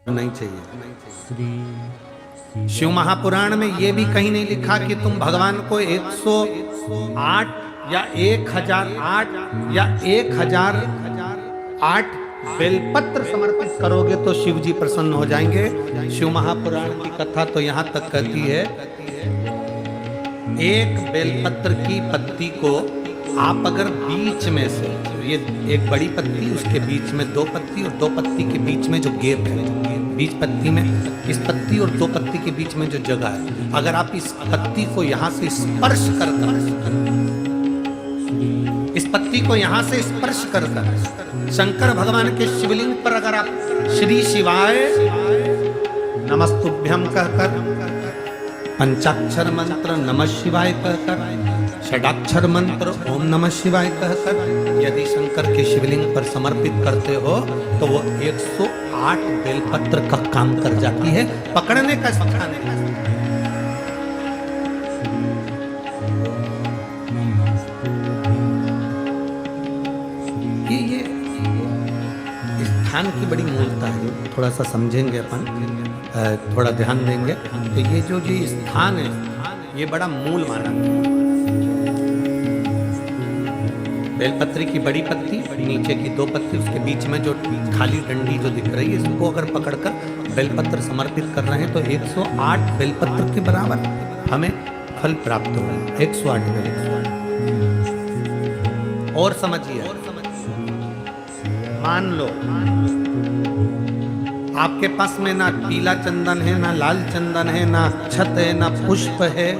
नहीं चाहिए। शिव महापुराण में ये भी कहीं नहीं लिखा कि तुम भगवान को 108 या 1008 या 1008 बेलपत्र समर्पित करोगे तो शिव जी प्रसन्न हो जाएंगे। शिव महापुराण की कथा तो यहाँ तक कहती है, एक बेलपत्र की पत्ती को आप अगर बीच में से, ये एक बड़ी पत्ती, उसके बीच में दो पत्ती और दो पत्ती के बीच में जो गैप है, बीच पत्ती में, इस पत्ती और दो पत्ती के बीच में जो जगह है, अगर आप इस पत्ती को यहाँ से स्पर्श कर इस पत्ती को यहाँ से स्पर्श कर शंकर भगवान के शिवलिंग पर अगर आप श्री शिवाय नमस्तुभ्यम कहकर, पंचाक्षर मंत्र नमः शिवाय कहकर, षडाक्षर मंत्र ओम नमः शिवाय कहकर यदि शंकर के शिवलिंग पर समर्पित करते हो तो वो 108 बेलपत्र का काम कर जाती है। पकड़ने का स्थान है। ये स्थान की बड़ी मूलता है, थोड़ा सा समझेंगे अपन, थोड़ा ध्यान देंगे तो ये जो स्थान है ये बड़ा मूल माना। बेलपत्री की बड़ी पत्ती, नीचे की दो पत्ती, उसके बीच में जो खाली डंडी जो दिख रही है, इसको अगर पकड़कर बेलपत्र समर्पित कर रहे हैं तो 108 बेलपत्र के बराबर हमें फल प्राप्त होगा। 108 बेलपत्र। और समझिए, मान लो आपके पास में ना पीला चंदन है, ना लाल चंदन है, ना छत है, ना पुष्प है,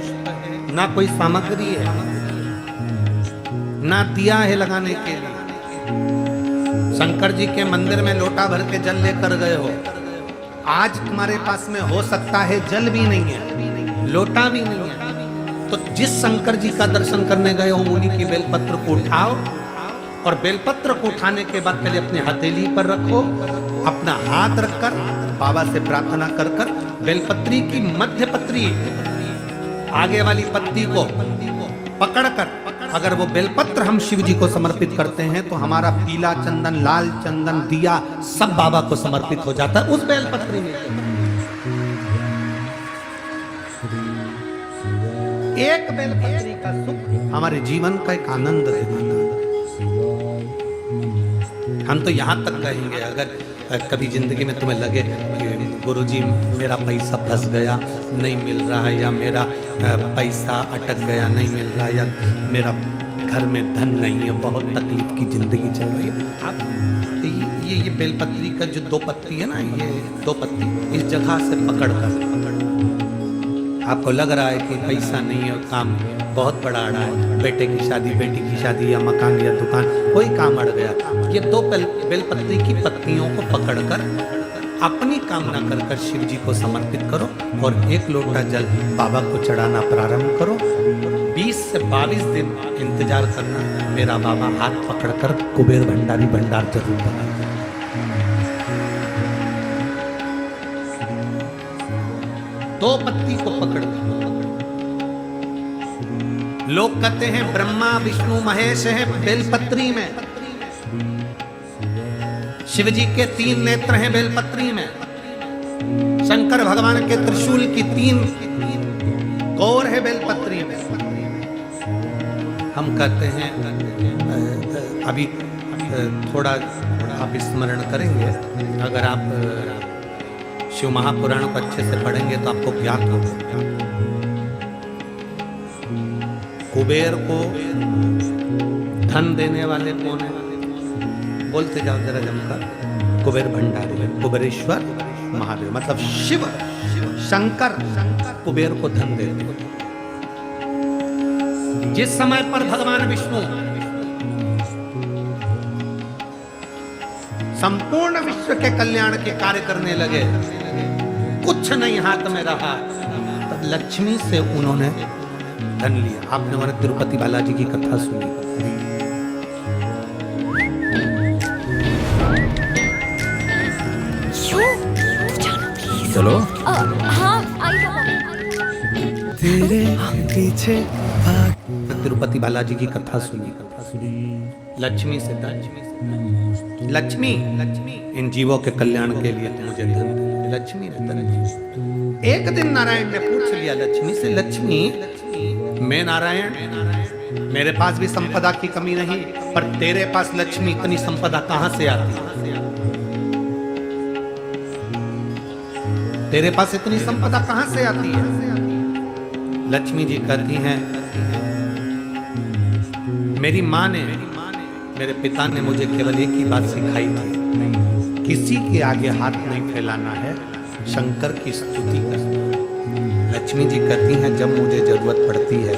ना कोई सामग्री है, ना दिया है लगाने के लिए। शंकर जी के मंदिर में लोटा भर के जल लेकर गए हो, आज तुम्हारे पास में हो सकता है जल भी नहीं है, लोटा भी नहीं है, तो जिस शंकर जी का दर्शन करने गए हो उन्हीं की बेलपत्र को उठाओ और बेलपत्र को उठाने के बाद पहले अपने हथेली पर रखो, अपना हाथ रखकर बाबा से प्रार्थना कर कर बेलपत्री की मध्य पत्री आगे वाली पत्ती को पकड़कर अगर वो बेलपत्र हम शिव जी को समर्पित करते हैं तो हमारा पीला चंदन, लाल चंदन, दिया सब बाबा को समर्पित हो जाता है उस बेलपत्री में। एक बेलपत्री का सुख हमारे जीवन का एक आनंद देता है। हम तो यहाँ तक कहेंगे, अगर कभी जिंदगी में तुम्हें लगे कि गुरुजी मेरा पैसा फंस गया नहीं मिल रहा है, या मेरा पैसा अटक गया नहीं मिल रहा, या मेरा घर में धन नहीं है, बहुत तकलीफ की जिंदगी चल रही है, आप ये बेलपत्री का जो दो पत्ती है ना, ये दो पत्ती इस जगह से पकड़ कर, आपको लग रहा है कि पैसा नहीं है, काम बहुत बड़ा अड़ा है, बेटे की शादी, बेटी की शादी, या मकान या दुकान, कोई काम अड़ गया, ये दो बेलपत्री की पत्तियों को पकड़कर अपनी कामना कर कर शिव जी को समर्पित करो और एक लोटा जल बाबा को चढ़ाना प्रारंभ करो। 20 से 22 दिन इंतजार करना, मेरा बाबा हाथ पकड़कर कुबेर भंडारी भंडार जरूर बना। दो पत्ती को पकड़ दो। लोग कहते हैं ब्रह्मा विष्णु महेश है बेलपत्री में, शिव जी के 3 नेत्र हैं बेलपत्री में, शंकर भगवान के त्रिशूल की 3 गौर है बेलपत्री में। हम कहते हैं अभी थोड़ा आप स्मरण करेंगे, अगर आप शिव महापुराण को अच्छे से पढ़ेंगे तो आपको ज्ञात होगा। कुबेर को धन देने वाले कौन है? बोलते जाओ जरा जमकर, कुबेर भंडारी, कुबेरेश्वर महादेव, मतलब शिव, शंकर कुबेर को धन देते। जिस समय पर भगवान विष्णु संपूर्ण विश्व के कल्याण के कार्य करने लगे, कुछ नहीं हाथ में रहा, तब लक्ष्मी से उन्होंने धन लिया। आपने हमारे तिरुपति बालाजी की कथा सुनी, चलो। हाँ, आई तेरे पीछे तिरुपति बालाजी की कथा सुनी, लक्ष्मी से धन, लक्ष्मी इन जीवों के कल्याण के लिए मुझे धन लक्ष्मी ने तरह। एक दिन नारायण ने पूछ लिया लक्ष्मी से, लक्ष्मी मैं नारायण, मेरे पास भी संपदा की कमी नहीं, पर तेरे पास लक्ष्मी इतनी संपदा कहां से आती है? तेरे पास इतनी संपदा कहां से आती है? लक्ष्मी जी कहती हैं, मेरी मां ने, मेरे पिता ने मुझे केवल एक ही बात सिखाई थी, किसी के आगे हाथ नहीं फैलाना है, शंकर की स्तुति करना। लक्ष्मी जी कहती हैं, जब मुझे जरूरत पड़ती है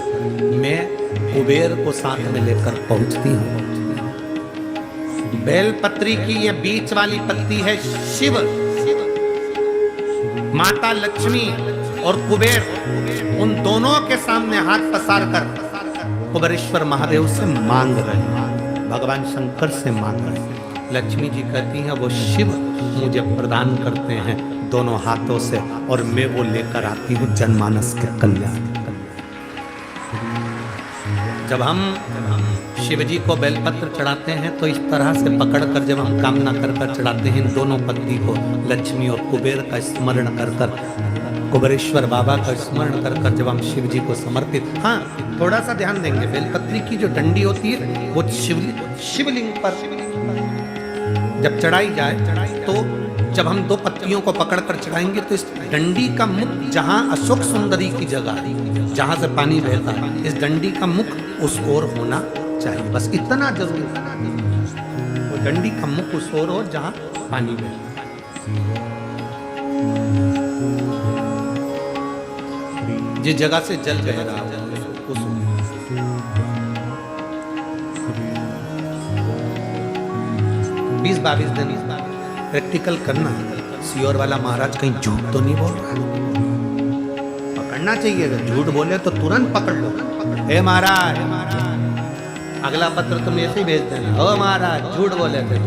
मैं कुबेर को साथ में लेकर पहुंचती हूँ। बेलपत्री की ये बीच वाली पत्ती है शिव, माता लक्ष्मी और कुबेर, उन दोनों के सामने हाथ पसार कर कुबेरेश्वर महादेव से मांग रहे हैं, भगवान शंकर से मांग रहे हैं। लक्ष्मी जी कहती हैं, वो शिव मुझे प्रदान करते हैं दोनों हाथों से, और मैं वो लेकर आती हूँ जनमानस के कल्याण। जब हम शिव जी को बेलपत्र चढ़ाते हैं तो इस तरह से पकड़कर जब हम कामना कर कर चढ़ाते हैं, इन दोनों पत्ती को लक्ष्मी और कुबेर का स्मरण कर कर, कुबेरेश्वर बाबा का स्मरण कर कर जब हम शिव जी को समर्पित, हाँ थोड़ा सा ध्यान देंगे, बेलपत्री की जो डंडी होती है वो शिवलिंग पर जब चढ़ाई जाए, तो जब हम दो पत्तियों को पकड़कर चढ़ाएंगे तो इस डंडी का मुख, जहां अशोक सुंदरी की जगह जहां से पानी बहता है, इस डंडी का मुख उस ओर होना चाहिए, बस इतना जरूरी है। वो डंडी का मुख उस ओर हो जहां पानी बहता है, जिस जगह से जल बह रहा है उस 20-22 दिन प्रैक्टिकल करना। सियोर वाला महाराज कहीं झूठ तो नहीं बोल रहा है, पकड़ना चाहिए, अगर झूठ बोले तो तुरंत पकड़ लो। हे महाराज, अगला पत्र तुम ऐसे ही भेज देना, ओ महाराज झूठ बोले थे,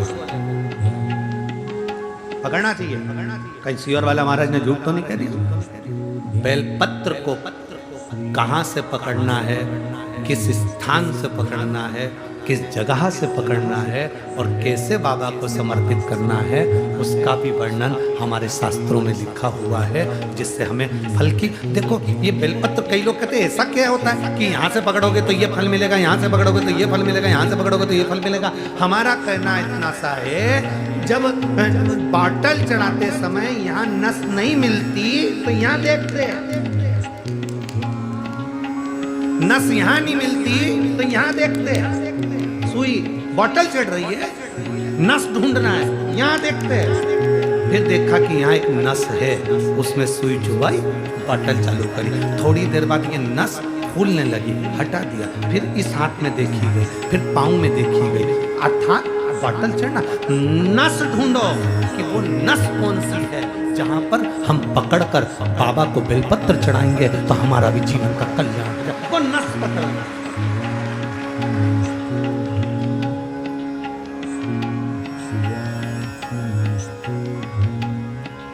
पकड़ना चाहिए। कहीं सियोर वाला महाराज ने झूठ तो नहीं कह दिया। बेलपत्र को कहां से पकड़ना है, किस स्थान से पकड़ना है, किस जगह से पकड़ना है और कैसे बाबा को समर्पित करना है, उसका भी वर्णन हमारे शास्त्रों में लिखा हुआ है, जिससे हमें फल की, देखो ये बेलपत्र, कई लोग कहते हैं ऐसा क्या होता है कि यहाँ से पकड़ोगे तो ये फल मिलेगा, यहाँ से पकड़ोगे तो ये फल मिलेगा, यहाँ से पकड़ोगे तो ये फल मिलेगा। हमारा कहना इतना सा है, जब बॉटल चढ़ाते समय यहाँ नस नहीं मिलती तो यहाँ देखते हैं, नस यहाँ नहीं मिलती तो यहाँ देखते हैं, सुई बॉटल चढ़ रही है, नस ढूंढना है, यहाँ देखते हैं, फिर देखा कि यहाँ एक नस है, उसमें सुई चुभाई, बॉटल चालू करी, थोड़ी देर बाद ये नस फूलने लगी, हटा दिया, फिर इस हाथ में देखी गई, फिर पाँव में देखी गई, अर्थात बॉटल चढ़ना। नस ढूंढो कि वो नस कौन सी है, जहां पर हम पकड़कर बाबा को बेलपत्र चढ़ाएंगे तो हमारा भी जीवन का कल्याण हो जाए। वो नस पकड़ना।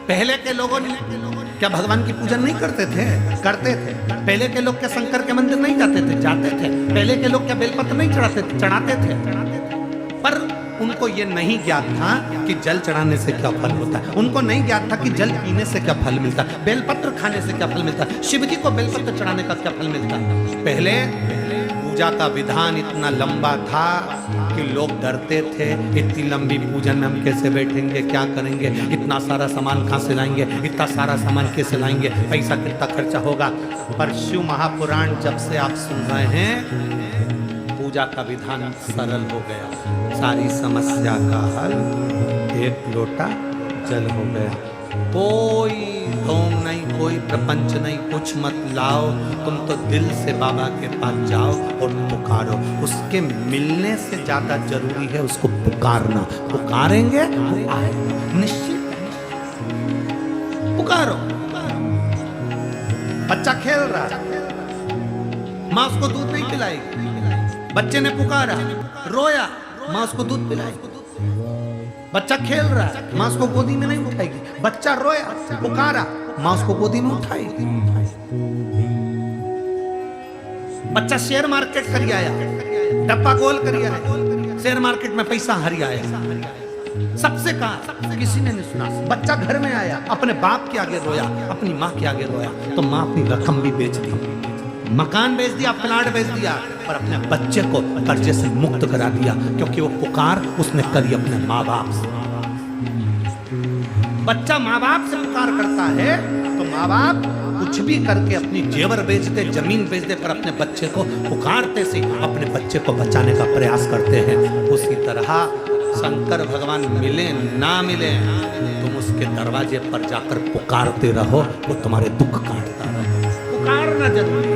पहले के लोगों ने क्या भगवान की पूजन नहीं करते थे? करते थे। पहले के लोग क्या शंकर के मंदिर नहीं जाते थे? जाते थे। पहले के लोग क्या बेलपत्र नहीं चढ़ाते थे? चढ़ाते थे। पर उनको ये नहीं ज्ञात था कि जल चढ़ाने से क्या फल होता है, उनको नहीं ज्ञात था कि जल पीने से क्या फल मिलता है, बेलपत्र खाने से क्या फल मिलता है, शिव जी को बेलपत्र चढ़ाने का क्या फल मिलता है। पहले पूजा का विधान इतना लंबा था कि लोग डरते थे, इतनी लंबी पूजन में हम कैसे बैठेंगे, क्या करेंगे, इतना सारा सामान कहाँ से लाएंगे, इतना सारा सामान कैसे लाएंगे, पैसा कितना खर्चा होगा। पर शिव महापुराण जब से आप सुन रहे हैं, पूजा का विधान सरल हो गया, सारी समस्या का हल एक लोटा जल हो गया। कोई ढोंग नहीं, कोई प्रपंच नहीं, कुछ मत लाओ, तुम तो दिल से बाबा के पास जाओ और पुकारो। उसके मिलने से ज्यादा जरूरी है उसको पुकारना। पुकारेंगे वो आएगा, निश्चित पुकारो। बच्चा खेल रहा है, माँ उसको दूध नहीं पिलाएगी, बच्चे ने पुकारा, रोया, माँ उसको दूध पिलाएगी। बच्चा खेल रहा है, माँ उसको गोदी में नहीं उठाएगी, बच्चा रोया, पुकारा, माँ उसको गोदी में उठाएगी। बच्चा शेयर मार्केट कर आया, डब्बा गोल कर आया, शेयर मार्केट में पैसा हरी आया, सबसे कहा, किसी ने नहीं सुना। बच्चा घर में आया, अपने बाप के आगे रोया, अपनी माँ के आगे रोया, तो माँ अपनी रकम भी बेच दी, मकान बेच दिया, प्लाट बेच दिया, पर अपने बच्चे को कर्जे से मुक्त करा दिया, क्योंकि वो पुकार उसने करी अपने माँ बाप से। बच्चा माँ बाप से पुकार करता है तो माँ बाप कुछ भी करके अपनी जेवर बेच दे, जमीन बेच दे, पर अपने बच्चे को पुकारते से अपने बच्चे को बचाने का प्रयास करते हैं। उसी तरह शंकर भगवान मिले ना मिले, तुम उसके दरवाजे पर जाकर पुकारते रहो, वो तुम्हारे दुख काटता रहे। पुकारना जरूरी